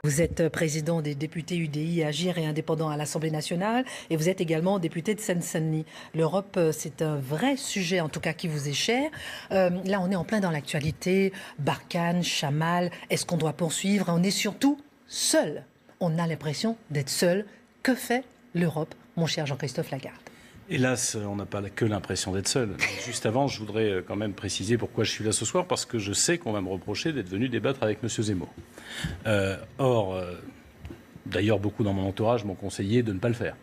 Vous êtes président des députés UDI, Agir et Indépendants à l'Assemblée nationale et vous êtes également député de Seine-Saint-Denis. L'Europe, c'est un vrai sujet, en tout cas, qui vous est cher. Là, on est en plein dans l'actualité. Barkhane, Chamal, est-ce qu'on doit poursuivre? On est surtout seul. On a l'impression d'être seul. Que fait l'Europe, mon cher Jean-Christophe Lagarde? Hélas, on n'a pas que l'impression d'être seul. Juste avant, je voudrais quand même préciser pourquoi je suis là ce soir, parce que je sais qu'on va me reprocher d'être venu débattre avec M. Zemmour. D'ailleurs, beaucoup dans mon entourage m'ont conseillé de ne pas le faire.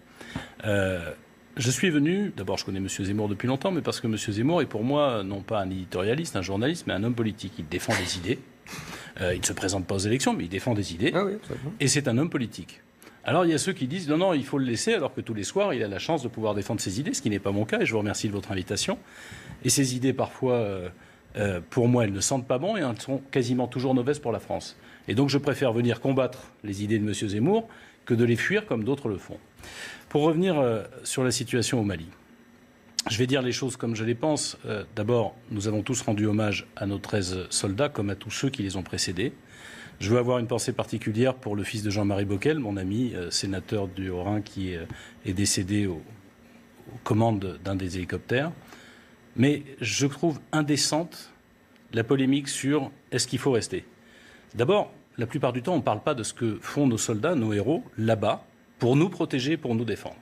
Je suis venu, d'abord je connais M. Zemmour depuis longtemps, mais parce que M. Zemmour est pour moi non pas un éditorialiste, un journaliste, mais un homme politique. Il défend des idées. Il ne se présente pas aux élections, mais il défend des idées. Ah oui, et c'est un homme politique. Alors il y a ceux qui disent non, il faut le laisser, alors que tous les soirs, il a la chance de pouvoir défendre ses idées, ce qui n'est pas mon cas, et je vous remercie de votre invitation. Et ces idées, parfois, pour moi, elles ne sentent pas bon, et elles sont quasiment toujours mauvaises pour la France. Et donc je préfère venir combattre les idées de M. Zemmour que de les fuir comme d'autres le font. Pour revenir sur la situation au Mali, je vais dire les choses comme je les pense. D'abord, nous avons tous rendu hommage à nos 13 soldats, comme à tous ceux qui les ont précédés. Je veux avoir une pensée particulière pour le fils de Jean-Marie Bockel, mon ami, sénateur du Haut-Rhin, qui est décédé aux commandes d'un des hélicoptères. Mais je trouve indécente la polémique sur est-ce qu'il faut rester. D'abord, la plupart du temps, on ne parle pas de ce que font nos soldats, nos héros, là-bas, pour nous protéger, pour nous défendre.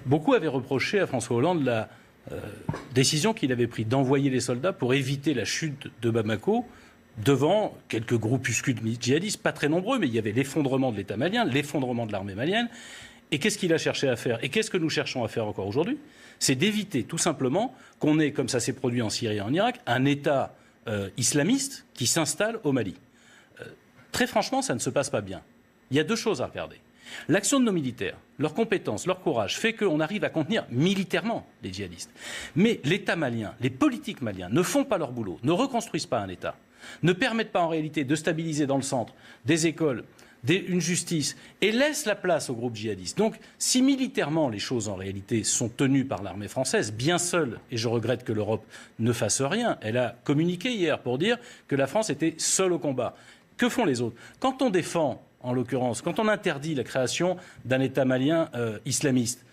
Beaucoup avaient reproché à François Hollande la décision qu'il avait prise d'envoyer les soldats pour éviter la chute de Bamako, devant quelques groupuscules djihadistes, pas très nombreux, mais il y avait l'effondrement de l'État malien, l'effondrement de l'armée malienne. Et qu'est-ce qu'il a cherché à faire? Et qu'est-ce que nous cherchons à faire encore aujourd'hui? C'est d'éviter tout simplement qu'on ait, comme ça s'est produit en Syrie et en Irak, un État islamiste qui s'installe au Mali. Très franchement, ça ne se passe pas bien. Il y a deux choses à regarder. L'action de nos militaires, leurs compétences, leur courage, fait qu'on arrive à contenir militairement les djihadistes. Mais l'État malien, les politiques maliens ne font pas leur boulot, ne reconstruisent pas un État, ne permettent pas en réalité de stabiliser dans le centre des écoles, une justice, et laissent la place aux groupes djihadistes. Donc, si militairement les choses en réalité sont tenues par l'armée française, bien seule, et je regrette que l'Europe ne fasse rien, elle a communiqué hier pour dire que la France était seule au combat. Que font les autres? Quand on défend, en l'occurrence, quand on interdit la création d'un État malien islamiste,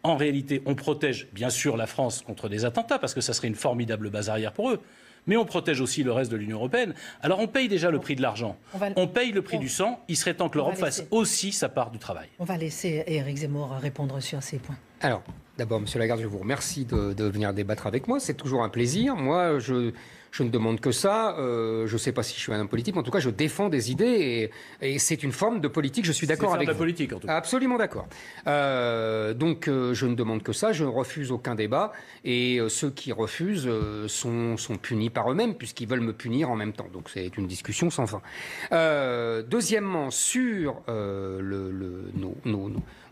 en réalité, on protège bien sûr la France contre des attentats, parce que ça serait une formidable base arrière pour eux. Mais on protège aussi le reste de l'Union européenne. Alors on paye déjà le prix de l'argent, on paye le prix du sang. Il serait temps que l'Europe fasse aussi sa part du travail. On va laisser Éric Zemmour répondre sur ces points. Alors, d'abord, Monsieur Lagarde, je vous remercie de venir débattre avec moi. C'est toujours un plaisir. Moi, je ne demande que ça. Je ne sais pas si je suis un homme politique, mais en tout cas, je défends des idées et c'est une forme de politique. Je suis d'accord avec vous. C'est de la politique, en tout cas. Absolument d'accord. Donc, je ne demande que ça. Je ne refuse aucun débat. Et ceux qui refusent sont punis par eux-mêmes, puisqu'ils veulent me punir en même temps. Donc, c'est une discussion sans fin. Deuxièmement, sur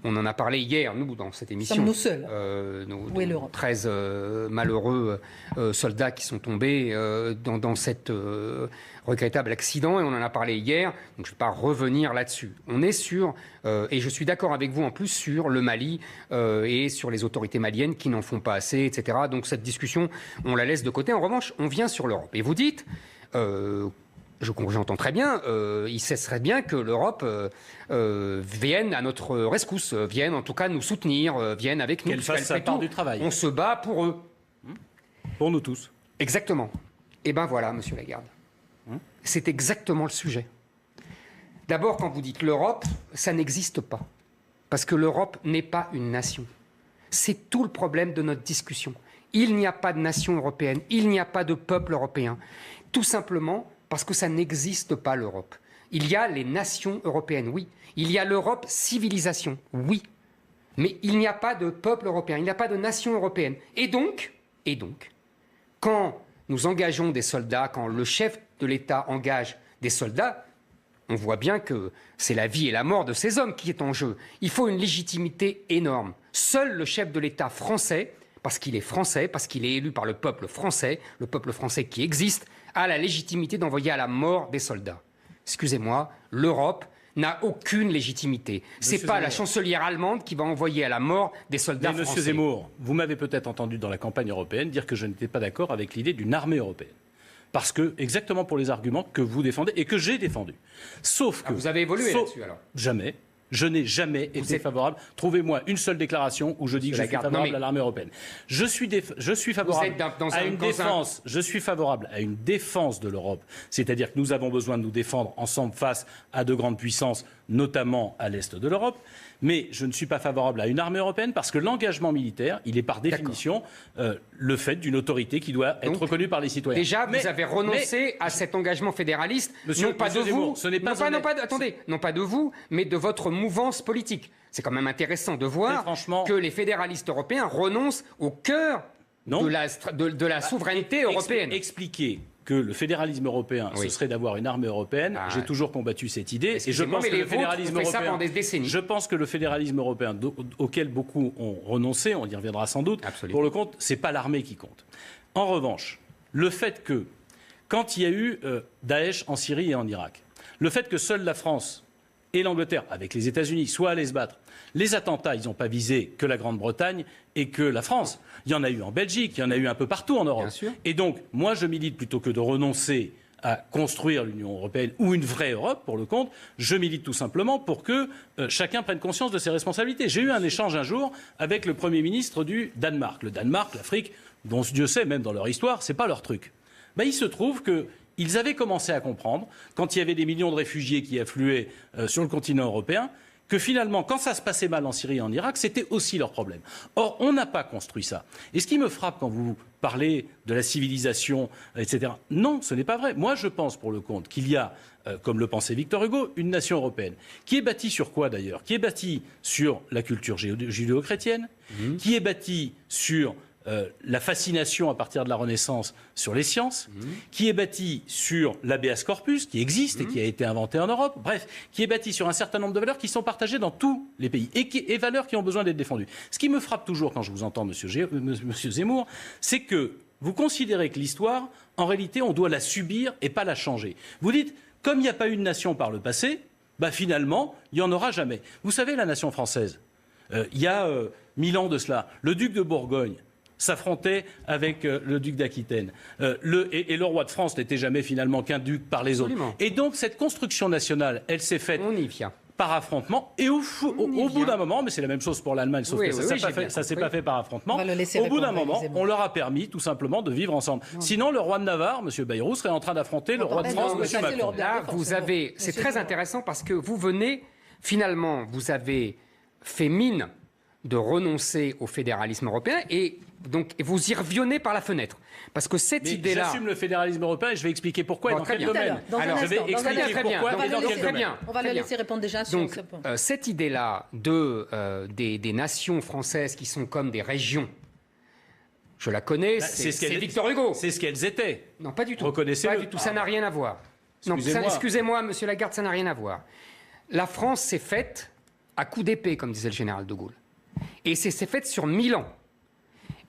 on en a parlé hier, nous, dans cette émission. Sommes-nous seuls? Où est l'Europe? 13 malheureux soldats qui sont tombés dans cet regrettable accident, et on en a parlé hier, donc je ne vais pas revenir là-dessus. On est sur, et je suis d'accord avec vous en plus, sur le Mali et sur les autorités maliennes qui n'en font pas assez, etc. Donc cette discussion, on la laisse de côté. En revanche, on vient sur l'Europe. Et vous dites... j'entends très bien, il serait bien que l'Europe vienne à notre rescousse, vienne en tout cas nous soutenir, vienne avec nous. Qu'elle fasse sa part du travail. On se bat pour eux. Pour nous tous. Exactement. Et ben voilà, Monsieur Lagarde. C'est exactement le sujet. D'abord, quand vous dites l'Europe, ça n'existe pas. Parce que l'Europe n'est pas une nation. C'est tout le problème de notre discussion. Il n'y a pas de nation européenne, il n'y a pas de peuple européen. Tout simplement parce que ça n'existe pas, l'Europe. Il y a les nations européennes, oui. Il y a l'Europe civilisation, oui. Mais il n'y a pas de peuple européen, il n'y a pas de nation européenne. Et donc, quand nous engageons des soldats, quand le chef de l'État engage des soldats, on voit bien que c'est la vie et la mort de ces hommes qui est en jeu. Il faut une légitimité énorme. Seul le chef de l'État français, parce qu'il est français, parce qu'il est élu par le peuple français qui existe, a la légitimité d'envoyer à la mort des soldats. Excusez-moi, l'Europe n'a aucune légitimité. Ce n'est pas la chancelière allemande qui va envoyer à la mort des soldats français. Monsieur Zemmour, vous m'avez peut-être entendu dans la campagne européenne dire que je n'étais pas d'accord avec l'idée d'une armée européenne. exactement pour les arguments que vous défendez et que j'ai défendus. Sauf que... vous avez évolué là-dessus alors? Jamais. Je n'ai jamais été favorable. Trouvez-moi une seule déclaration où je dis que je suis favorable à l'armée européenne. Je suis favorable à une défense. Je suis favorable à une défense de l'Europe. C'est-à-dire que nous avons besoin de nous défendre ensemble face à de grandes puissances, notamment à l'est de l'Europe. Mais je ne suis pas favorable à une armée européenne parce que l'engagement militaire, il est par définition le fait d'une autorité qui doit être reconnue par les citoyens. Déjà, vous avez renoncé à cet engagement fédéraliste, non pas de vous, non pas de vous, mais de votre mouvance politique. C'est quand même intéressant de voir que les fédéralistes européens renoncent au cœur de la souveraineté européenne. Expliquer que le fédéralisme européen, ce serait d'avoir une armée européenne. J'ai toujours combattu cette idée. Et je pense que le fédéralisme européen, je pense que le fédéralisme européen auquel beaucoup ont renoncé, on y reviendra sans doute, pour le compte, c'est pas l'armée qui compte. En revanche, le fait que, quand il y a eu Daesh en Syrie et en Irak, le fait que seule la France et l'Angleterre, avec les États-Unis, soient allés se battre, les attentats, ils n'ont pas visé que la Grande-Bretagne et que la France. Il y en a eu en Belgique, il y en a eu un peu partout en Europe. Et donc, moi, je milite plutôt que de renoncer à construire l'Union européenne ou une vraie Europe, pour le compte, je milite tout simplement pour que chacun prenne conscience de ses responsabilités. J'ai eu un échange un jour avec le Premier ministre du Danemark. Le Danemark, l'Afrique, dont Dieu sait, même dans leur histoire, c'est pas leur truc. Ben, il se trouve qu'ils avaient commencé à comprendre, quand il y avait des millions de réfugiés qui affluaient sur le continent européen, que finalement, quand ça se passait mal en Syrie et en Irak, c'était aussi leur problème. Or, on n'a pas construit ça. Et ce qui me frappe quand vous parlez de la civilisation, etc., non, ce n'est pas vrai. Moi, je pense, pour le compte, qu'il y a, comme le pensait Victor Hugo, une nation européenne, qui est bâtie sur quoi d'ailleurs? Qui est bâtie sur la culture judéo-chrétienne, qui est bâtie sur la fascination à partir de la Renaissance sur les sciences, qui est bâtie sur l'habeas corpus, qui existe et qui a été inventé en Europe, bref, qui est bâtie sur un certain nombre de valeurs qui sont partagées dans tous les pays et valeurs qui ont besoin d'être défendues. Ce qui me frappe toujours quand je vous entends, monsieur Zemmour, c'est que vous considérez que l'histoire, en réalité, on doit la subir et pas la changer. Vous dites, comme il n'y a pas eu de nation par le passé, bah finalement, il n'y en aura jamais. Vous savez, la nation française, il y a 1000 ans de cela, le duc de Bourgogne s'affrontait avec le duc d'Aquitaine. Et le roi de France n'était jamais finalement qu'un duc par les autres. Et donc cette construction nationale, elle s'est faite par affrontement. Et au bout d'un moment, mais c'est la même chose pour l'Allemagne, sauf que ça ne s'est pas fait par affrontement. Au bout d'un moment, on leur a permis tout simplement de vivre ensemble. Sinon, le roi de Navarre, M. Bayrou, serait en train d'affronter le roi de France, M. Macron. Là, c'est très intéressant parce que vous vous avez fait mine de renoncer au fédéralisme européen et donc vous y revenez par la fenêtre. Parce que cette idée-là... J'assume le fédéralisme européen et je vais expliquer pourquoi et dans quel domaine. Je vais expliquer pourquoi et dans quel domaine. On va le laisser répondre déjà sur donc, ce point. Cette idée-là des nations françaises qui sont comme des régions, je la connais, c'est Victor Hugo. C'est ce qu'elles étaient. Non, pas du tout. Reconnaissez-le. Pas du tout, ça n'a rien à voir. Excusez-moi, monsieur Lagarde, ça n'a rien à voir. La France s'est faite à coups d'épée, comme disait le général de Gaulle. Et c'est fait sur 1000 ans.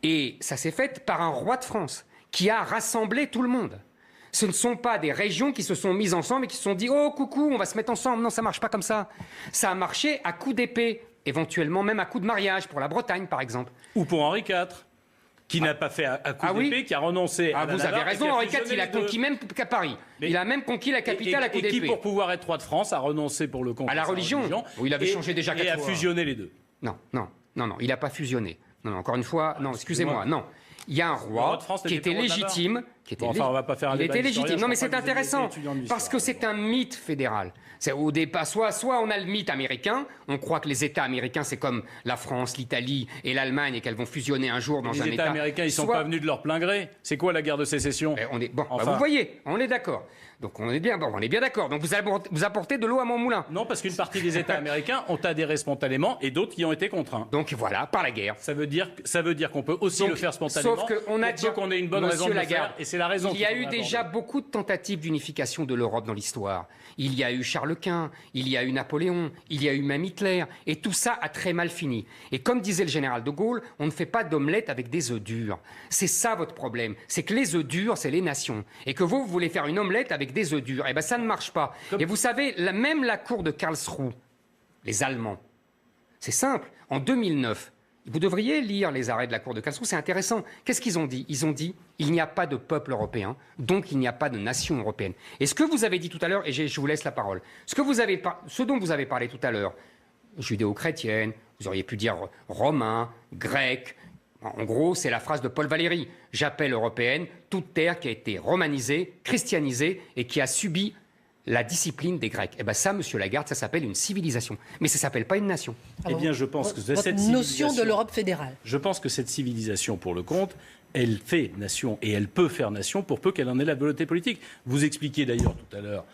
Et ça s'est fait par un roi de France qui a rassemblé tout le monde. Ce ne sont pas des régions qui se sont mises ensemble et qui se sont dit « Oh, coucou, on va se mettre ensemble ». Non, ça ne marche pas comme ça. Ça a marché à coups d'épée, éventuellement même à coups de mariage, pour la Bretagne, par exemple. Ou pour Henri IV, qui n'a pas fait à coups d'épée, qui a renoncé à la Vous avez raison, Henri IV, il a conquis même qu'à Paris. Il a même conquis la capitale à coups d'épée. Et qui, pour pouvoir être roi de France, a renoncé pour le compte à la religion. Où il avait changé déjà 4 fois. Et a fusionné les deux. Non, il n'a pas fusionné. Non, encore une fois, non, excusez-moi, non. Il y a un roi qui était légitime. On va pas faire un débat. Il était légitime. Non, mais c'est intéressant parce que c'est un mythe fédéral. Au départ, soit on a le mythe américain, on croit que les États américains, c'est comme la France, l'Italie et l'Allemagne et qu'elles vont fusionner un jour dans un État. Les États américains, ils ne sont pas venus de leur plein gré. C'est quoi la guerre de sécession? Vous voyez, on est d'accord. Donc on est bien d'accord. Donc vous apportez de l'eau à mon moulin. Non, parce qu'une partie des États américains ont adhéré spontanément et d'autres y ont été contraints. Donc voilà, par la guerre. Ça veut dire qu'on peut aussi le faire spontanément. Sauf qu'on ait une bonne raison de le faire. Et c'est la raison. Il y a eu déjà beaucoup de tentatives d'unification de l'Europe dans l'histoire. Il y a eu Charles Quint, il y a eu Napoléon, il y a eu même Hitler. Et tout ça a très mal fini. Et comme disait le général de Gaulle, on ne fait pas d'omelette avec des œufs durs. C'est ça votre problème. C'est que les œufs durs, c'est les nations. Et que vous voulez faire une omelette avec des œufs durs. Eh bien, ça ne marche pas. Et vous savez, même la cour de Karlsruhe, les Allemands, c'est simple. En 2009, Vous devriez lire les arrêts de la Cour de cassation, c'est intéressant. Qu'est-ce qu'ils ont dit? Ils ont dit il n'y a pas de peuple européen, donc il n'y a pas de nation européenne. Et ce que vous avez dit tout à l'heure, et je vous laisse la parole, ce dont vous avez parlé tout à l'heure, judéo-chrétienne, vous auriez pu dire romain, grec. En gros, c'est la phrase de Paul Valéry. J'appelle européenne toute terre qui a été romanisée, christianisée et qui a subi la discipline des Grecs. Eh bien ça, monsieur Lagarde, ça s'appelle une civilisation. Mais ça ne s'appelle pas une nation. Alors, eh bien, je pense que cette notion de l'Europe fédérale. Je pense que cette civilisation, pour le compte, elle fait nation et elle peut faire nation pour peu qu'elle en ait la volonté politique. Vous expliquiez d'ailleurs tout à l'heure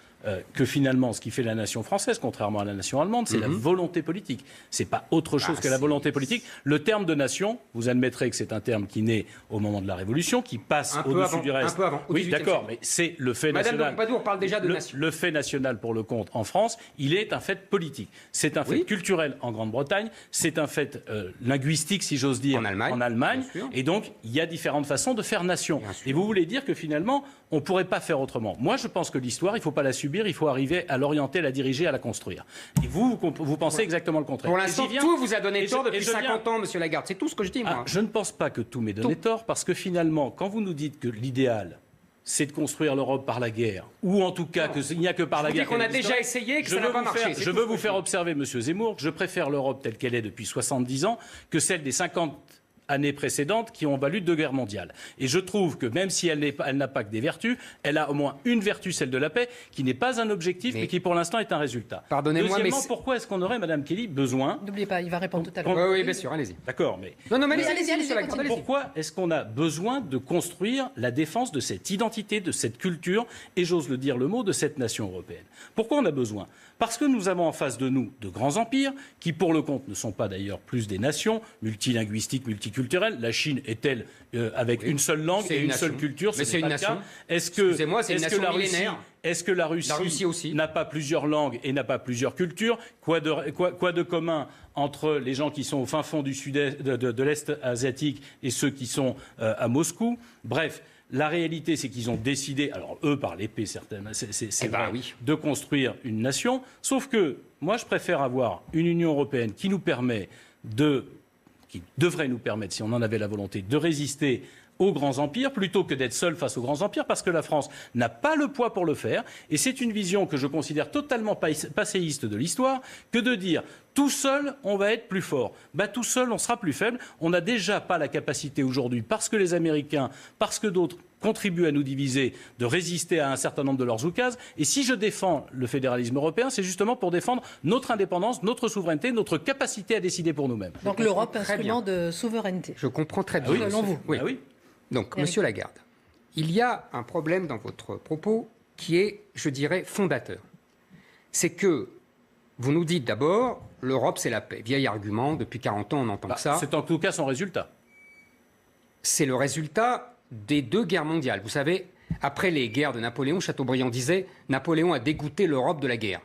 que finalement, ce qui fait la nation française, contrairement à la nation allemande, c'est la volonté politique. C'est pas autre chose que la volonté politique. Le terme de nation, vous admettrez que c'est un terme qui naît au moment de la Révolution, qui passe au-dessus du reste. Un peu avant. Oui, d'accord, mais c'est le fait national. Madame de Pompadour parle déjà de nation. Le fait national, pour le compte, en France, il est un fait politique. C'est un fait culturel en Grande-Bretagne, c'est un fait linguistique, si j'ose dire, en Allemagne. Et donc, il y a différentes façons de faire nation. Et vous voulez dire que finalement, on ne pourrait pas faire autrement. Moi, je pense que l'histoire, il ne faut pas la subir, il faut arriver à l'orienter, à la diriger, à la construire. Et vous pensez exactement le contraire. Pour l'instant, tout vous a donné tort depuis 50 ans, monsieur Lagarde. C'est tout ce que je dis, moi. Je ne pense pas que tout m'ait donné tort, parce que finalement, quand vous nous dites que l'idéal, c'est de construire l'Europe par la guerre, ou en tout cas qu'il n'y a que par la guerre. Je vous dis qu'on a déjà essayé et que ça n'a pas marché. Je veux vous faire observer, monsieur Zemmour, que je préfère l'Europe telle qu'elle est depuis 70 ans que celle des 50 années précédentes qui ont valu 2 guerres mondiales. Et je trouve que même si elle n'a pas que des vertus, elle a au moins une vertu, celle de la paix, qui n'est pas un objectif, mais qui pour l'instant est un résultat. Pardonnez-moi, deuxièmement, pourquoi est-ce qu'on aurait, Madame Kelly, besoin... N'oubliez pas, il va répondre tout à l'heure. Oui, bien sûr, allez-y. D'accord, mais... Non, mais allez-y. Pourquoi est-ce qu'on a besoin de construire la défense de cette identité, de cette culture, et j'ose le dire le mot, de cette nation européenne? Pourquoi on a besoin? Parce que nous avons en face de nous de grands empires, qui pour le compte ne sont pas d'ailleurs plus des nations, multilinguistiques, multiculturelles. La Chine est-elle avec une seule langue et une seule culture? Mais c'est une nation. Excusez-moi, c'est une nation millénaire. Est-ce que la Russie aussi n'a pas plusieurs langues et n'a pas plusieurs cultures? Quoi de commun entre les gens qui sont au fin fond du sud-est, de l'Est asiatique et ceux qui sont à Moscou? Bref. La réalité, c'est qu'ils ont décidé, alors eux par l'épée certaines, c'est vrai, de construire une nation. Sauf que moi, je préfère avoir une Union européenne qui devrait nous permettre, si on en avait la volonté, de résister aux grands empires, plutôt que d'être seul face aux grands empires, parce que la France n'a pas le poids pour le faire. Et c'est une vision que je considère totalement passéiste de l'histoire, que de dire tout seul, on va être plus fort. Tout seul, on sera plus faible. On n'a déjà pas la capacité aujourd'hui, parce que les Américains, parce que d'autres contribuent à nous diviser, de résister à un certain nombre de leurs oukases. Et si je défends le fédéralisme européen, c'est justement pour défendre notre indépendance, notre souveraineté, notre capacité à décider pour nous-mêmes. Donc l'Europe, instrument de souveraineté. Je comprends très bien. Selon vous. Oui. Oui. Donc, monsieur Lagarde, il y a un problème dans votre propos qui est, je dirais, fondateur. C'est que vous nous dites d'abord, l'Europe, c'est la paix. Vieil argument, depuis 40 ans, on entend ça. C'est en tout cas son résultat. C'est le résultat des 2 guerres mondiales. Vous savez, après les guerres de Napoléon, Chateaubriand disait, Napoléon a dégoûté l'Europe de la guerre.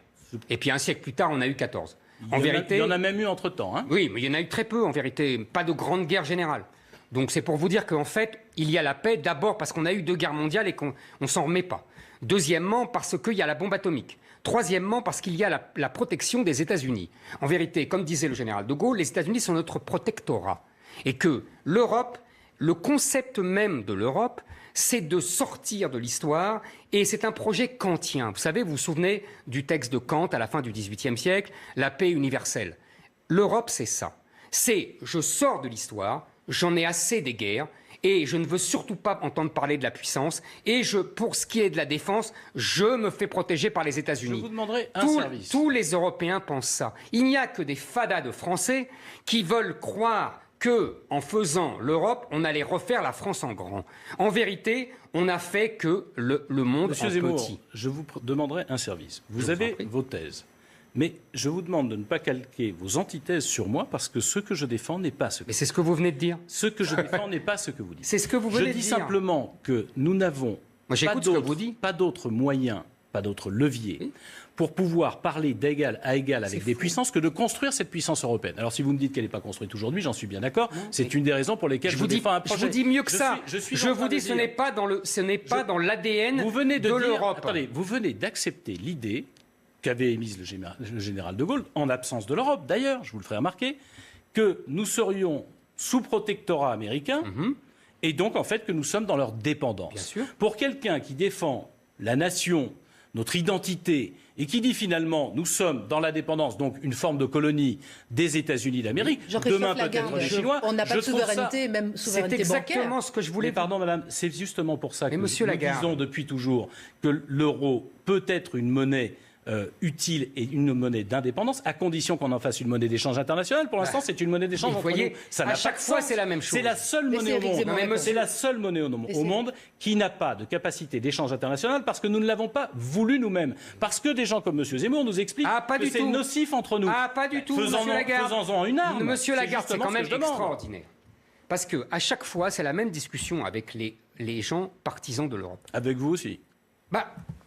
Et puis un siècle plus tard, on a eu 14. Il y en a même eu entre-temps. Hein. Oui, mais il y en a eu très peu, en vérité. Pas de grande guerre générale. Donc c'est pour vous dire qu'en fait, il y a la paix d'abord parce qu'on a eu 2 guerres mondiales et qu'on ne s'en remet pas. Deuxièmement, parce qu'il y a la bombe atomique. Troisièmement, parce qu'il y a la protection des États-Unis. En vérité, comme disait le général de Gaulle, les États-Unis sont notre protectorat. Et que l'Europe, le concept même de l'Europe, c'est de sortir de l'histoire, et c'est un projet kantien. Vous savez, vous vous souvenez du texte de Kant à la fin du XVIIIe siècle, la paix universelle. L'Europe, c'est ça. C'est, je sors de l'histoire, j'en ai assez des guerres, et je ne veux surtout pas entendre parler de la puissance, et pour ce qui est de la défense, je me fais protéger par les États-Unis. Je vous demanderai un service. Tous les Européens pensent ça. Il n'y a que des fadas de Français qui veulent croire qu'en faisant l'Europe, on allait refaire la France en grand. En vérité, on n'a fait que le monde Monsieur en Zemmour, petit. Je vous demanderai un service. Vous avez vos thèses. Mais je vous demande de ne pas calquer vos antithèses sur moi, parce que ce que je défends n'est pas ce que... Mais c'est ce que vous venez de dire. Ce que je défends n'est pas ce que vous dites. C'est ce que vous venez de dire. Je dis simplement que nous n'avons pas d'autres moyens, pas d'autres leviers pour pouvoir parler d'égal à égal avec des puissances que de construire cette puissance européenne. Alors si vous me dites qu'elle n'est pas construite aujourd'hui, j'en suis bien d'accord. C'est une des raisons pour lesquelles je défends un projet. Je vous dis mieux que ça. Je vous dis ce n'est pas dans l'ADN de l'Europe. Attendez, vous venez d'accepter l'idée qu'avait émise le général de Gaulle, en absence de l'Europe d'ailleurs, je vous le ferai remarquer, que nous serions sous protectorat américain et donc en fait que nous sommes dans leur dépendance. Bien sûr. Pour quelqu'un qui défend la nation, notre identité, et qui dit finalement nous sommes dans la dépendance, donc une forme de colonie des États-Unis d'Amérique, demain peut-être des Chinois. On n'a pas de souveraineté, ça... même souveraineté bancaire. C'est exactement ce que je voulais. Mais pardon, madame, c'est justement pour ça que nous Lagarde, disons depuis toujours que l'euro peut être une monnaie utile et une monnaie d'indépendance, à condition qu'on en fasse une monnaie d'échange internationale. Pour l'instant, c'est une monnaie d'échange entre nous. Ça à chaque fois, c'est la même chose. C'est la seule monnaie au monde. C'est la seule monnaie au monde qui n'a pas de capacité d'échange international parce que nous ne l'avons pas voulu nous-mêmes. Parce que des gens comme M. Zemmour nous expliquent que c'est nocif entre nous. Ah, pas du tout, Monsieur Lagarde. Faisons-en une arme. Monsieur Lagarde, c'est quand même extraordinaire. Parce qu'à chaque fois, c'est la même discussion avec les gens partisans de l'Europe. Avec vous aussi.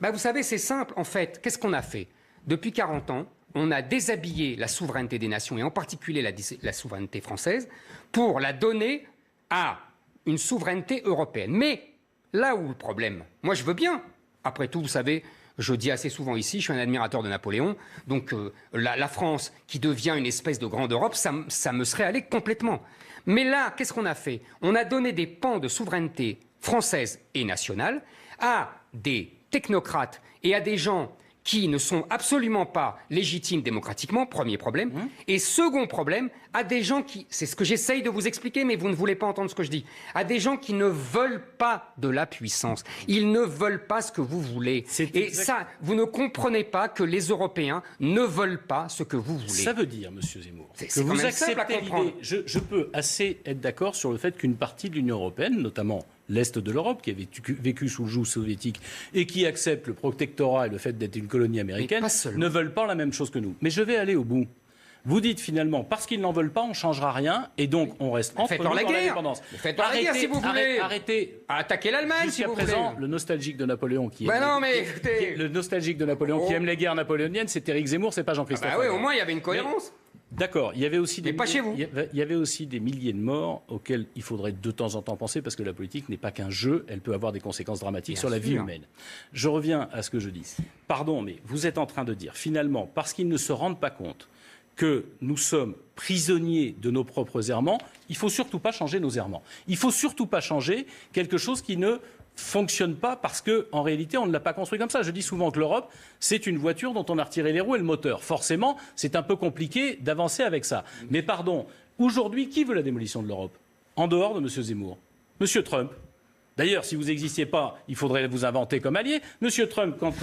Vous savez, c'est simple, en fait. Qu'est-ce qu'on a fait? Depuis 40 ans, on a déshabillé la souveraineté des nations, et en particulier la souveraineté française, pour la donner à une souveraineté européenne. Mais là où le problème, moi je veux bien, après tout, vous savez, je dis assez souvent ici, je suis un admirateur de Napoléon, donc la France qui devient une espèce de grande Europe, ça me serait allé complètement. Mais là, qu'est-ce qu'on a fait? On a donné des pans de souveraineté française et nationale à des technocrates et à des gens qui ne sont absolument pas légitimes démocratiquement, premier problème. Et second problème, à des gens qui, c'est ce que j'essaye de vous expliquer, mais vous ne voulez pas entendre ce que je dis, à des gens qui ne veulent pas de la puissance. Ils ne veulent pas ce que vous voulez. Et ça, vous ne comprenez pas que les Européens ne veulent pas ce que vous voulez. Ça veut dire, Monsieur Zemmour, que vous acceptez l'idée. Je peux assez être d'accord sur le fait qu'une partie de l'Union européenne, notamment l'Est de l'Europe, qui avait vécu sous le joug soviétique et qui accepte le protectorat et le fait d'être une colonie américaine, ne veulent pas la même chose que nous. Mais je vais aller au bout. Vous dites finalement, parce qu'ils n'en veulent pas, on ne changera rien, et donc on reste entre nous dans l'indépendance. Faites-leur la guerre si vous voulez. Arrêtez. Attaquez l'Allemagne si vous voulez. Jusqu'à présent, le nostalgique de Napoléon qui aime les guerres napoléoniennes, c'est Éric Zemmour, c'est pas Jean-Christophe. Oui, au moins il y avait une cohérence. D'accord, il y avait aussi des milliers de morts auxquels il faudrait de temps en temps penser parce que la politique n'est pas qu'un jeu, elle peut avoir des conséquences dramatiques sur la vie humaine. Je reviens à ce que je dis. Pardon, mais vous êtes en train de dire finalement, parce qu'ils ne se rendent pas compte que nous sommes prisonniers de nos propres errements, il ne faut surtout pas changer nos errements. Il ne faut surtout pas changer quelque chose qui ne fonctionne pas parce qu'en réalité, on ne l'a pas construit comme ça. Je dis souvent que l'Europe, c'est une voiture dont on a retiré les roues et le moteur. Forcément, c'est un peu compliqué d'avancer avec ça. Mais pardon, aujourd'hui, qui veut la démolition de l'Europe? En dehors de M. Zemmour. M. Trump. D'ailleurs, si vous n'existiez pas, il faudrait vous inventer comme allié. Monsieur Trump, quand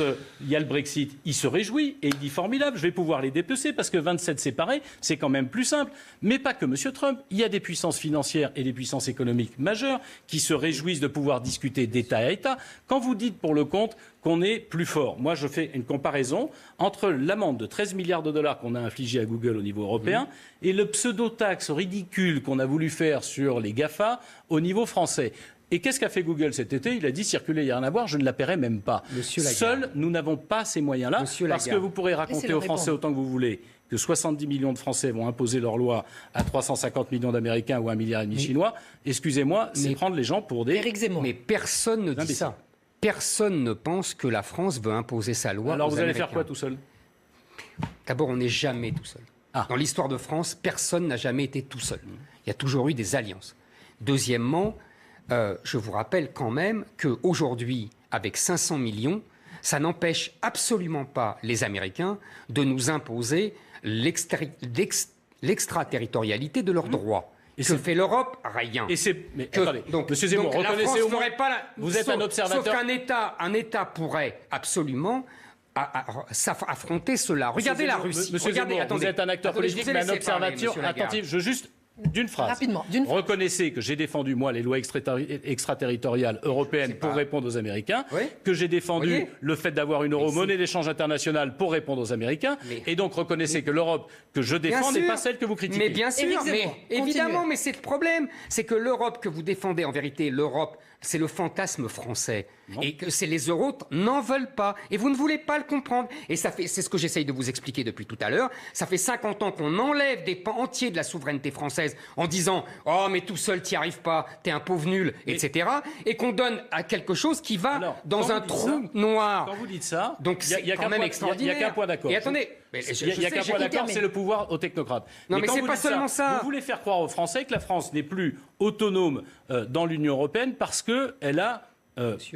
il y a le Brexit, il se réjouit et il dit formidable, je vais pouvoir les dépecer parce que 27 séparés, c'est quand même plus simple. Mais pas que Monsieur Trump. Il y a des puissances financières et des puissances économiques majeures qui se réjouissent de pouvoir discuter d'État à État. Quand vous dites pour le compte qu'on est plus fort, moi je fais une comparaison entre l'amende de 13 milliards de dollars qu'on a infligée à Google au niveau européen et le pseudo-taxe ridicule qu'on a voulu faire sur les GAFA au niveau français. Et qu'est-ce qu'a fait Google cet été? Il a dit circuler, il n'y a rien à voir, je ne la paierai même pas. Seuls, nous n'avons pas ces moyens-là, parce que vous pourrez raconter aux Français autant que vous voulez que 70 millions de Français vont imposer leurs lois à 350 millions d'Américains ou 1,5 milliard de Chinois. Excusez-moi, c'est prendre les gens pour des... Éric Zemmour. Mais personne ne dit ça. Personne ne pense que la France veut imposer sa loi. Alors aux vous allez Américains. faire quoi tout seul? D'abord, on n'est jamais tout seul. Dans l'histoire de France, personne n'a jamais été tout seul. Il y a toujours eu des alliances. Deuxièmement, je vous rappelle quand même qu'aujourd'hui, avec 500 millions, ça n'empêche absolument pas les Américains de nous imposer l'extraterritorialité de leurs droits. Et que fait l'Europe? Rien. Mais attendez, Monsieur Zemmour, reconnaissez au moins... Vous êtes un observateur... Sauf qu'un État pourrait absolument... affronter cela. Regardez la Russie. Monsieur Zemmour, vous êtes un acteur politique, mais un observateur attentif. D'une phrase. Rapidement, reconnaissez que j'ai défendu, moi, les lois extraterritoriales européennes pour répondre aux Américains, que j'ai défendu le fait d'avoir une monnaie d'échange internationale pour répondre aux Américains, et donc reconnaissez que l'Europe que je défends n'est pas celle que vous critiquez. Mais bien sûr, évidemment, mais c'est le problème. C'est que l'Europe que vous défendez, en vérité, l'Europe c'est le fantasme français. Et que les autres n'en veulent pas. Et vous ne voulez pas le comprendre. Et c'est ce que j'essaye de vous expliquer depuis tout à l'heure. Ça fait 50 ans qu'on enlève des pans entiers de la souveraineté française en disant « Oh, mais tout seul, t'y arrives pas, t'es un pauvre nul, etc. » Et qu'on donne à quelque chose qui va dans un trou noir. Quand vous dites ça, donc c'est quand même extraordinaire. Il n'y a qu'un point d'accord. Et attendez, il n'y a qu'un point d'accord, c'est le pouvoir aux technocrates. Non, mais c'est pas seulement ça. Vous voulez faire croire aux Français que la France n'est plus autonome dans l'Union européenne parce qu'elle a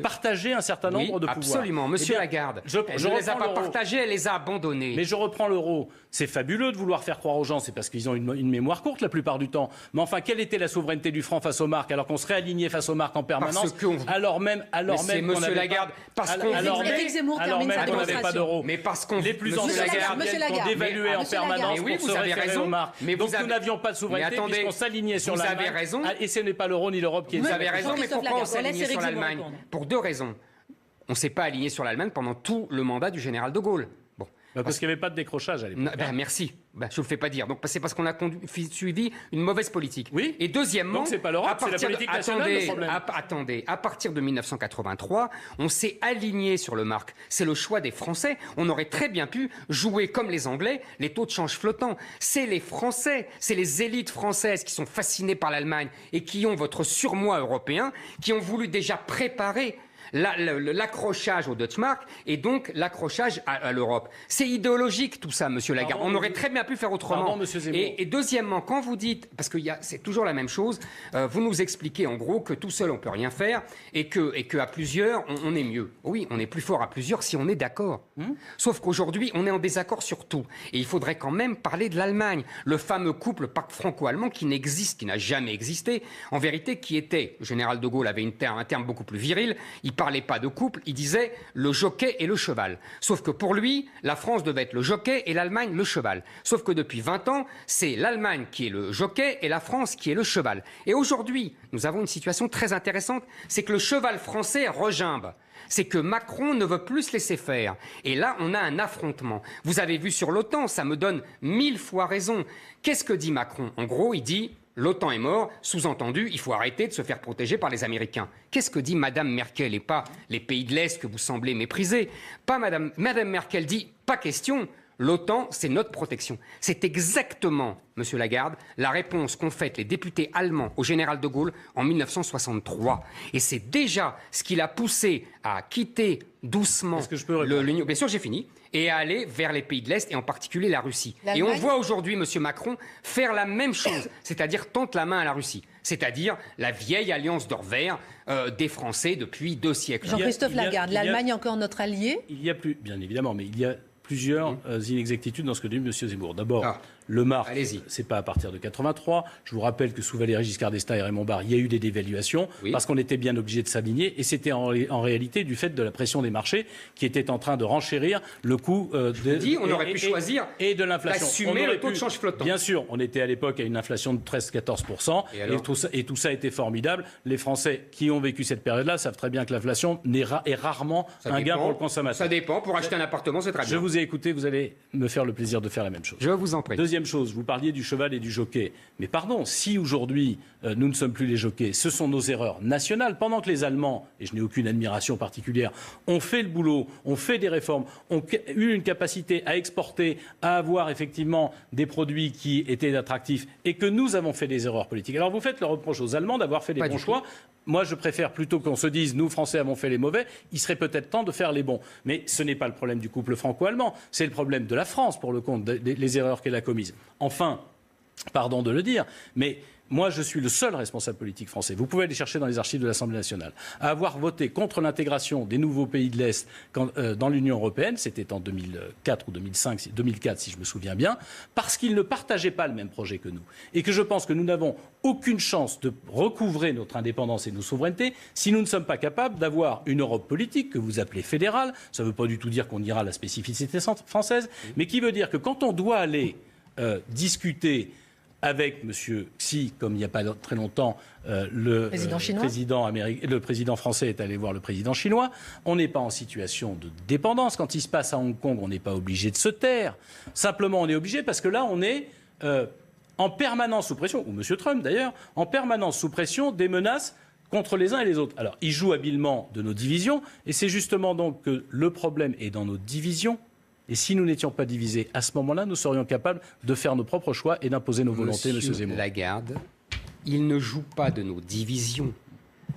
partagé un certain nombre de pouvoirs. Absolument, Monsieur Lagarde. Elle ne les a pas partagés, elle les a abandonnés. Mais je reprends l'euro. C'est fabuleux de vouloir faire croire aux gens, c'est parce qu'ils ont une mémoire courte la plupart du temps. Mais enfin, quelle était la souveraineté du franc face aux marques alors qu'on serait aligné face aux marques en permanence, alors même qu'on n'avait pas, alors même qu'on n'avait pas d'euro. Mais parce qu'on les plus anciens qu'on dévaluait en permanence pour se référer aux marques. Donc nous n'avions pas de souveraineté puisqu'on s'alignait sur l'Allemagne. Et ce n'est pas l'euro ni l'Europe qui est. Vous avez raison, mais pourquoi on s'est aligné sur l'Allemagne ? Pour deux raisons. On ne s'est pas aligné sur l'Allemagne pendant tout le mandat du général de Gaulle. Bon. Parce qu'il n'y avait pas de décrochage à l'époque. Merci. Je ne vous le fais pas dire. Donc, c'est parce qu'on a suivi une mauvaise politique. Oui. Et deuxièmement, donc c'est pas l'Europe, c'est la politique nationale le problème. Attendez, à partir de 1983, on s'est aligné sur le marque. C'est le choix des Français. On aurait très bien pu jouer comme les Anglais, les taux de change flottants. C'est les Français, c'est les élites françaises qui sont fascinées par l'Allemagne et qui ont votre surmoi européen, qui ont voulu déjà préparer l'accrochage au Deutschmark et donc l'accrochage à l'Europe. C'est idéologique tout ça, Monsieur Lagarde. On aurait très bien pu faire autrement. Pardon, Monsieur Zemmour. Et deuxièmement, quand vous dites, parce que c'est toujours la même chose, vous nous expliquez en gros que tout seul on peut rien faire et que à plusieurs on est mieux. Oui, on est plus fort à plusieurs si on est d'accord. Sauf qu'aujourd'hui on est en désaccord sur tout. Et il faudrait quand même parler de l'Allemagne, le fameux couple pacte franco-allemand qui n'existe, qui n'a jamais existé. En vérité, qui était, le général de Gaulle avait un terme beaucoup plus viril. Il parlait pas de couple, il disait le jockey et le cheval. Sauf que pour lui, la France devait être le jockey et l'Allemagne le cheval. Sauf que depuis 20 ans, c'est l'Allemagne qui est le jockey et la France qui est le cheval. Et aujourd'hui, nous avons une situation très intéressante, c'est que le cheval français regimbe. C'est que Macron ne veut plus se laisser faire. Et là, on a un affrontement. Vous avez vu sur l'OTAN, ça me donne 1000 fois raison. Qu'est-ce que dit Macron ? En gros, il dit... L'OTAN est mort, sous-entendu, il faut arrêter de se faire protéger par les Américains. Qu'est-ce que dit Madame Merkel et pas les pays de l'Est que vous semblez mépriser ? Pas Madame Merkel dit, pas question, l'OTAN, c'est notre protection. C'est exactement, Monsieur Lagarde, la réponse qu'ont faite les députés allemands au général de Gaulle en 1963. Et c'est déjà ce qui l'a poussé à quitter doucement l'Union. Bien sûr, j'ai fini. Et à aller vers les pays de l'Est, et en particulier la Russie. Et on voit aujourd'hui M. Macron faire la même chose, c'est-à-dire tendre la main à la Russie, c'est-à-dire la vieille alliance d'or vert des Français depuis 2 siècles. Jean-Christophe Lagarde, l'Allemagne est encore notre allié ? Il y a plus, bien évidemment, mais il y a plusieurs inexactitudes dans ce que dit M. Zemmour. D'abord, le marque, c'est pas à partir de 83. Je vous rappelle que sous Valéry Giscard d'Estaing et Raymond Barre, il y a eu des dévaluations parce qu'on était bien obligé de s'aligner et c'était en réalité du fait de la pression des marchés qui était en train de renchérir le coût on aurait pu choisir et de l'inflation. D'assumer le taux de change flottant. Bien sûr, on était à l'époque à une inflation de 13-14% et tout ça était formidable. Les Français qui ont vécu cette période-là savent très bien que l'inflation est rarement un gain pour le consommateur. Ça dépend. Pour acheter un appartement, c'est très bien. Je vous ai écouté, vous allez me faire le plaisir de faire la même chose. Je vous en prie. Deuxième chose, vous parliez du cheval et du jockey. Mais pardon, si aujourd'hui nous ne sommes plus les jockeys, ce sont nos erreurs nationales. Pendant que les Allemands, et je n'ai aucune admiration particulière, ont fait le boulot, ont fait des réformes, ont eu une capacité à exporter, à avoir effectivement des produits qui étaient attractifs et que nous avons fait des erreurs politiques. Alors vous faites le reproche aux Allemands d'avoir fait les bons choix. Moi, je préfère plutôt qu'on se dise, nous, Français, avons fait les mauvais, il serait peut-être temps de faire les bons. Mais ce n'est pas le problème du couple franco-allemand, c'est le problème de la France, pour le compte des erreurs qu'elle a commises. Enfin, pardon de le dire, mais moi, je suis le seul responsable politique français. Vous pouvez aller chercher dans les archives de l'Assemblée nationale. À avoir voté contre l'intégration des nouveaux pays de l'Est dans l'Union européenne, c'était en 2004 ou 2004 si je me souviens bien, parce qu'ils ne partageaient pas le même projet que nous. Et que je pense que nous n'avons aucune chance de recouvrer notre indépendance et nos souverainetés si nous ne sommes pas capables d'avoir une Europe politique que vous appelez fédérale. Ça ne veut pas du tout dire qu'on ira à la spécificité française, mais qui veut dire que quand on doit aller discuter avec M. Xi, comme il n'y a pas très longtemps, le président français est allé voir le président chinois. On n'est pas en situation de dépendance. Quand il se passe à Hong Kong, on n'est pas obligé de se taire. Simplement, on est obligé parce que là, on est en permanence sous pression, ou M. Trump d'ailleurs, en permanence sous pression des menaces contre les uns et les autres. Alors, ils jouent habilement de nos divisions, et c'est justement donc que le problème est dans nos divisions. Et si nous n'étions pas divisés, à ce moment-là, nous serions capables de faire nos propres choix et d'imposer nos volontés, M. Zemmour. Lagarde, il ne joue pas de nos divisions.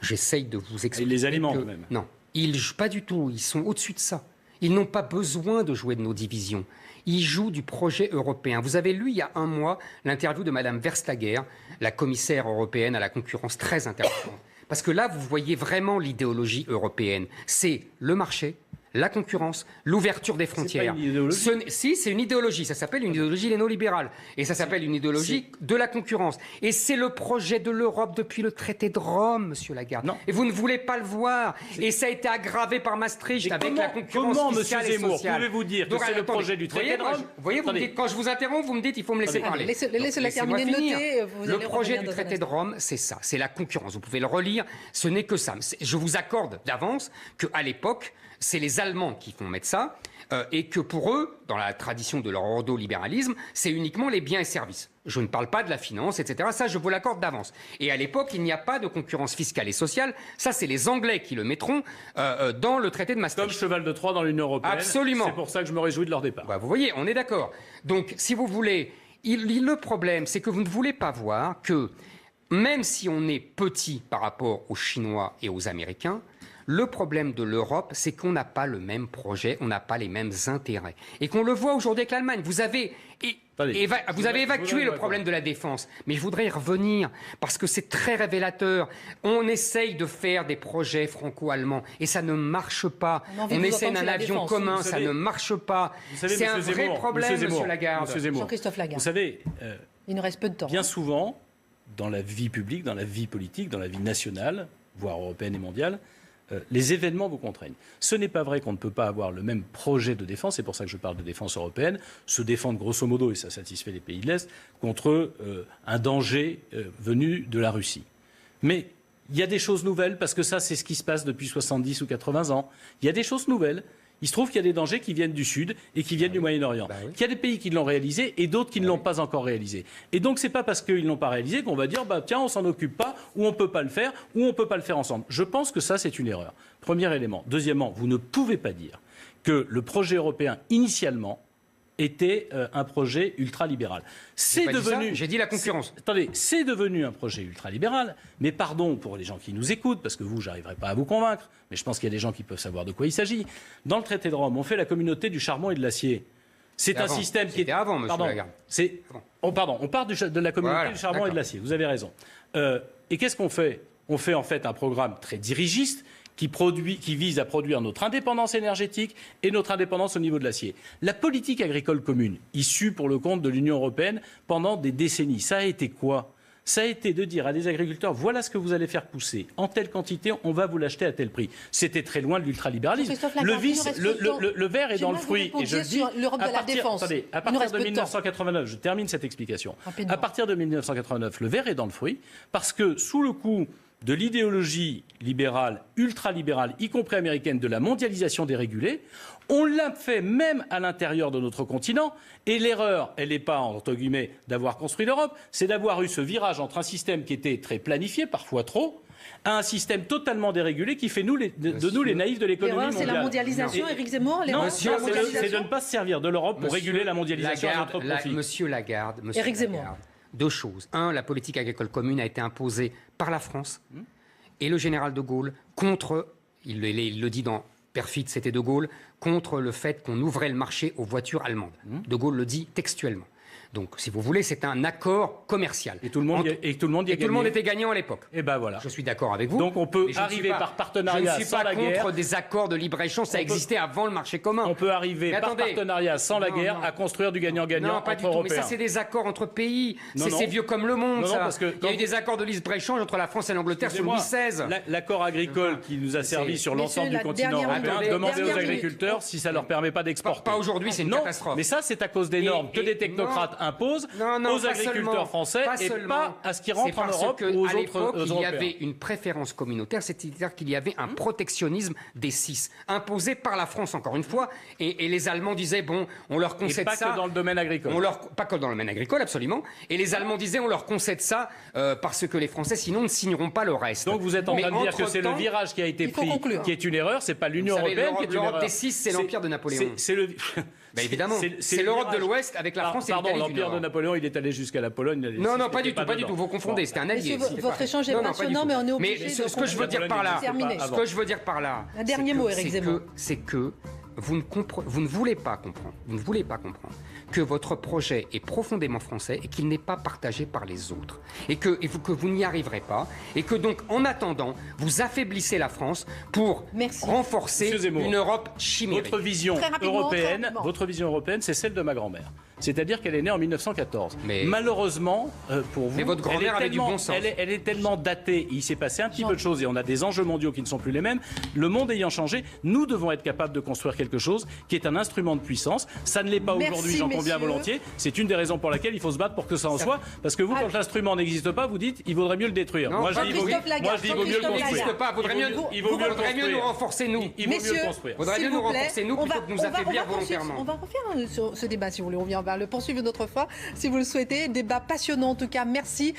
J'essaye de vous expliquer. Et les aliments, même. Non, ils jouent pas du tout. Ils sont au-dessus de ça. Ils n'ont pas besoin de jouer de nos divisions. Ils jouent du projet européen. Vous avez lu il y a un mois l'interview de Mme Vestager, la commissaire européenne à la concurrence, très intéressante. Parce que là, vous voyez vraiment l'idéologie européenne. C'est le marché, la concurrence, l'ouverture des frontières. C'est pas une idéologie. Si, c'est une idéologie. Ça s'appelle une idéologie néolibérale. Et ça s'appelle une idéologie de la concurrence. Et c'est le projet de l'Europe depuis le traité de Rome, Monsieur Lagarde. Non. Et vous ne voulez pas le voir. Et ça a été aggravé par Maastricht avec la concurrence fiscale et Zemmour, sociale. pouvez-vous dire que Donc, c'est le attendez, projet du traité de Rome? Vous voyez, vous me dites, quand je vous interromps, vous me dites il faut me laisser parler. Laissez-la terminer de noter. Le projet du traité de Rome, c'est ça, c'est la concurrence. Vous pouvez le relire, ce n'est que ça. Je vous accorde d'avance qu'à l'époque, c'est les Allemands qui font mettre ça, et que pour eux, dans la tradition de leur ordolibéralisme, c'est uniquement les biens et services. Je ne parle pas de la finance, etc. Ça, je vous l'accorde d'avance. Et à l'époque, il n'y a pas de concurrence fiscale et sociale. Ça, c'est les Anglais qui le mettront dans le traité de Maastricht. Comme cheval de Troie dans l'Union européenne. Absolument. C'est pour ça que je me réjouis de leur départ. Bah, vous voyez, on est d'accord. Donc, si vous voulez, le problème, c'est que vous ne voulez pas voir que, même si on est petit par rapport aux Chinois et aux Américains, le problème de l'Europe, c'est qu'on n'a pas le même projet, on n'a pas les mêmes intérêts. Et qu'on le voit aujourd'hui avec l'Allemagne. Vous avez évacué le problème de la défense. Mais je voudrais y revenir, parce que c'est très révélateur. On essaye de faire des projets franco-allemands, et ça ne marche pas. On essaie d'un avion commun, ça ne marche pas. C'est un vrai problème, Monsieur Lagarde. Jean-Christophe Lagarde. Vous savez, il nous reste peu de temps. bien souvent, dans la vie publique, dans la vie politique, dans la vie nationale, voire européenne et mondiale, les événements vous contraignent. Ce n'est pas vrai qu'on ne peut pas avoir le même projet de défense, c'est pour ça que je parle de défense européenne, se défendre grosso modo, et ça satisfait les pays de l'Est, contre un danger venu de la Russie. Mais il y a des choses nouvelles, parce que ça, c'est ce qui se passe depuis 70 ou 80 ans. Il y a des choses nouvelles. Il se trouve qu'il y a des dangers qui viennent du Sud et qui viennent du Moyen-Orient. Oui. Il y a des pays qui l'ont réalisé et d'autres qui ne l'ont pas encore réalisé. Et donc, ce n'est pas parce qu'ils ne l'ont pas réalisé qu'on va dire tiens, on s'en occupe pas, ou on ne peut pas le faire, ou on ne peut pas le faire ensemble. Je pense que ça, c'est une erreur. Premier élément. Deuxièmement, vous ne pouvez pas dire que le projet européen, initialement, était un projet ultralibéral. C'est devenu... J'ai dit la concurrence. Attendez, c'est devenu un projet ultralibéral, mais pardon pour les gens qui nous écoutent, parce que vous, j'arriverai pas à vous convaincre, mais je pense qu'il y a des gens qui peuvent savoir de quoi il s'agit. Dans le traité de Rome, on fait la communauté du charbon et de l'acier. C'est un système qui est... avant, monsieur Lagarde. On part de la communauté du charbon et de l'acier, vous avez raison. Et qu'est-ce qu'on fait? On fait en fait un programme très dirigiste qui vise à produire notre indépendance énergétique et notre indépendance au niveau de l'acier. La politique agricole commune, issue pour le compte de l'Union européenne pendant des décennies, ça a été quoi? Ça a été de dire à des agriculteurs, voilà ce que vous allez faire pousser. En telle quantité, on va vous l'acheter à tel prix. C'était très loin de l'ultralibéralisme. Le verre est dans le fruit. Et je le dis, l'Europe de la défense. Attendez, à partir de 1989, je termine cette explication. Rapidement. À partir de 1989, le verre est dans le fruit parce que sous le coup de l'idéologie libérale, ultralibérale, y compris américaine, de la mondialisation dérégulée, on l'a fait même à l'intérieur de notre continent. Et l'erreur, elle n'est pas, entre guillemets, d'avoir construit l'Europe, c'est d'avoir eu ce virage entre un système qui était très planifié, parfois trop, à un système totalement dérégulé qui fait de nous les naïfs de l'économie mondiale. C'est la mondialisation, Éric Zemmour. Non, c'est de ne pas se servir de l'Europe pour réguler la mondialisation à notre profit. Monsieur Lagarde, Éric Zemmour. Deux choses. Un, la politique agricole commune a été imposée par la France et le général de Gaulle contre, il le dit dans Perfide, c'était de Gaulle, contre le fait qu'on ouvrait le marché aux voitures allemandes. De Gaulle le dit textuellement. Donc, si vous voulez, c'est un accord commercial. Et tout le monde était gagnant à l'époque. Et ben voilà. Je suis d'accord avec vous. Donc on peut arriver par partenariat sans la guerre. Je ne suis pas contre des accords de libre-échange, ça existait avant le marché commun. On peut arriver par partenariat sans la guerre à construire du gagnant-gagnant entre Européens. Non, pas du tout. Mais ça, c'est des accords entre pays. C'est vieux comme le monde, ça. Parce que il y a eu des accords de libre-échange entre la France et l'Angleterre sous Louis XVI. L'accord agricole qui nous a servi sur l'ensemble du continent européen, demandez aux agriculteurs si ça leur permet pas d'exporter. Pas aujourd'hui, c'est une catastrophe. Mais ça, c'est à cause des normes que des technocrates impose Non, aux pas agriculteurs seulement, français pas et seulement. pas à ce qui C'est rentre en parce Europe que, ou aux à autres l'époque, il y Européens. avait une préférence communautaire, c'est-à-dire qu'il y avait un protectionnisme des 6, imposé par la France, encore une fois, et les Allemands disaient, bon, on leur Et concède pas ça. que dans le domaine agricole. Pas que dans le domaine agricole, absolument. Et les Allemands disaient, on leur concède ça parce que les Français, sinon, ne signeront pas le reste. Donc vous êtes en Mais train de dire que c'est le entre-temps, virage qui a été il faut pris, conclure. qui est une erreur, c'est pas l'Union Vous savez, européenne qui est une l'Europe erreur. des 6, c'est l'empire de Napoléon. C'est le. Bah, évidemment, c'est le l'Europe de virage. l'Ouest avec la France et Pardon, l'Italie du l'empire Nord. de Napoléon, il est allé jusqu'à la Pologne. Non, pas du tout, vous confondez, c'était un allié. Messieurs, c'était votre pas- échange est Non, pas passionnant, du mais tout. on est obligé Mais de ce que je veux dire par là, Terminé. ce que je veux dire par là, Un dernier mot, Éric Zemmour. c'est que vous ne voulez pas comprendre que votre projet est profondément français et qu'il n'est pas partagé par les autres. Et que vous n'y arriverez pas. Et que donc, en attendant, vous affaiblissez la France pour renforcer Monsieur Zemmour, une Europe chimérique. Votre vision Très rapidement. votre vision européenne, c'est celle de ma grand-mère. C'est-à-dire qu'elle est née en 1914. Mais- Malheureusement, pour vous, Mais votre grand-mère avait du bon sens. Elle est tellement datée. Il s'est passé un petit peu de choses et on a des enjeux mondiaux qui ne sont plus les mêmes. Le monde ayant changé, nous devons être capables de construire quelque chose qui est un instrument de puissance. Ça ne l'est pas Merci, aujourd'hui, j'en conviens messieurs. volontiers. C'est une des raisons pour laquelle il faut se battre pour que ça en soit. Parce que vous, quand l'instrument n'existe pas, vous dites il vaudrait mieux le détruire. Non, Moi, je dis il vaut mieux Jean-Christophe Lagarde, il vaut mieux le Jean-Christophe construire. n'existe pas, vaudrait mieux Il vaut mieux le vaudrait mieux nous construire. renforcer, nous. Il vaut mieux Messieurs, le construire. Faudrait s'il mieux nous vous plaît, renforcer, nous, plutôt que nous affaiblir volontairement. On va refaire ce débat, si vous voulez. On va le poursuivre une autre fois, si vous le souhaitez. Débat passionnant, en tout cas. Merci.